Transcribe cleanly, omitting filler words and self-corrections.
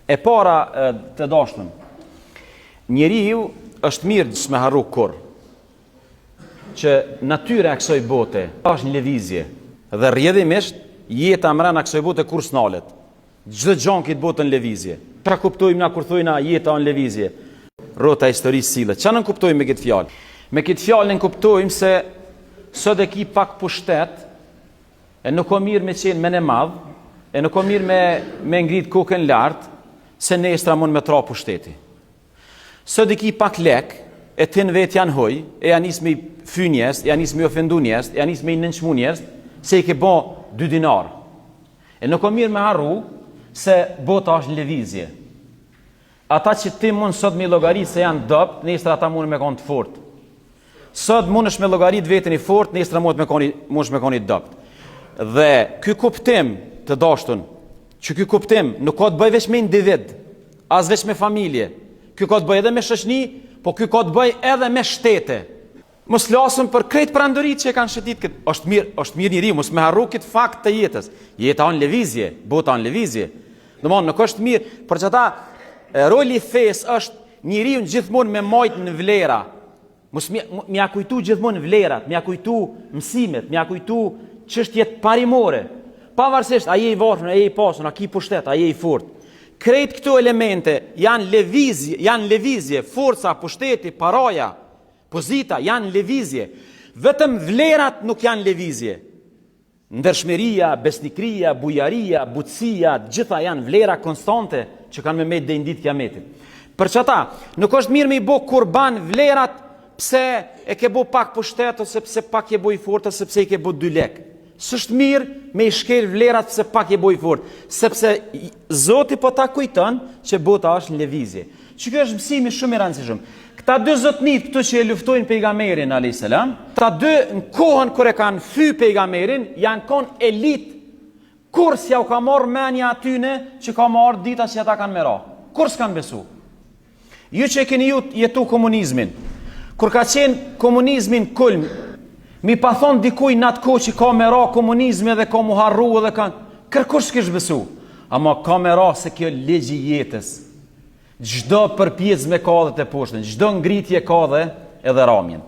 E para të dashtëm, njeriu është mirë s'me harru kur, që natyra e kësoj bote është një lëvizje dhe rrjedhimisht jeta mrena kësoj bote kur s'nalet. Çdo gjë këtë botën lëvizje. Çfarë kuptojmë na kur thojna jeta në lëvizje? Rrota e historisë sillet. Çfarë nën kuptojmë me këtë fjalë? Me këtë fjalë nën kuptojmë se sot e ki pak pushtet, e nuk o mirë me qenë me në madh, e nuk o mirë me ngrit kokën lart, se nestra mund me tra pushteti. Sot e ki pak lek, e tin vet janë hoj, e janë nis me fy njerëz, e janë nis me ofendu njerëz, e janë nis me nënçmu njerëz, se i ke bë 2 dinar. E nuk o mirë me harru se bota është në lëvizje. Ata që ti mund sot me llogarit se janë dopt, nesër ata mund me konë të fort. Sot mundesh me llogarit veten i fort, nesër mund me konë i dopt. Dhe ky kuptim të dashtun, që ky kuptim nuk ka të bëj veç me individ, as veç me familje. Ky ka të bëj edhe me shoqni, po ky ka të bëj edhe me shtete. Mos lasëm për krejt prandorit që e kanë shëtit këtë. Është mirë njeriu, mos me harru këtë fakt të jetës. Jeta në lëvizje, bota në lëvizje. Domthon nuk është mirë, për që ata roli i fesë është njeriu gjithmonë me majt në vlera. Mos m'ia kujtu gjithmonë vlerat, m'ia kujtu mësimet, m'ia kujtu çështjet parimore. Pavarësisht a je i varfër, a je i pasur, a ki pushtet, a je i fort. Krejt këto elemente janë lëvizje, forca, pushteti, paraja, pozita janë lëvizje. Vetëm vlerat nuk janë lëvizje. Ndershmëria, besnikëria, bujaria, butësia, gjitha janë vlera konstante që kanë me met deri në ditë kiametit. Për çata, nuk është mirë me i bë kurban vlerat pse e ke bë pak pushtet ose pse pak je bë i fortë ose pse i ke bë 2 lek. S'është mirë me i shkel vlerat pse pak je bë i fortë, sepse Zoti po ta kujton që bota është në lëvizje. Që kjo është mësimi shumë i rëndësishëm. Këta 2 zotnit këtu që e luftojnë pejgamberin alayhis salam, këta 2 në kohën kur e kanë fy pejgamberin, janë kon elit. Kur s'ja u ka marrë menja atyne që ka marrë dita që ata kanë mera. Kur s'kanë besu. Ju që e keni jetu komunizmin, kur ka qenë komunizmin kulm, mi pa thonë dikuj në atë kohë që ka mera komunizmi dhe ka mu harru dhe kanë, kërkush s'kish besu. Ama ka mera se kjo legji jetës. Çdo përpjecje me ka dhe të poshtën, çdo ngritje ka dhe edhe ramjen.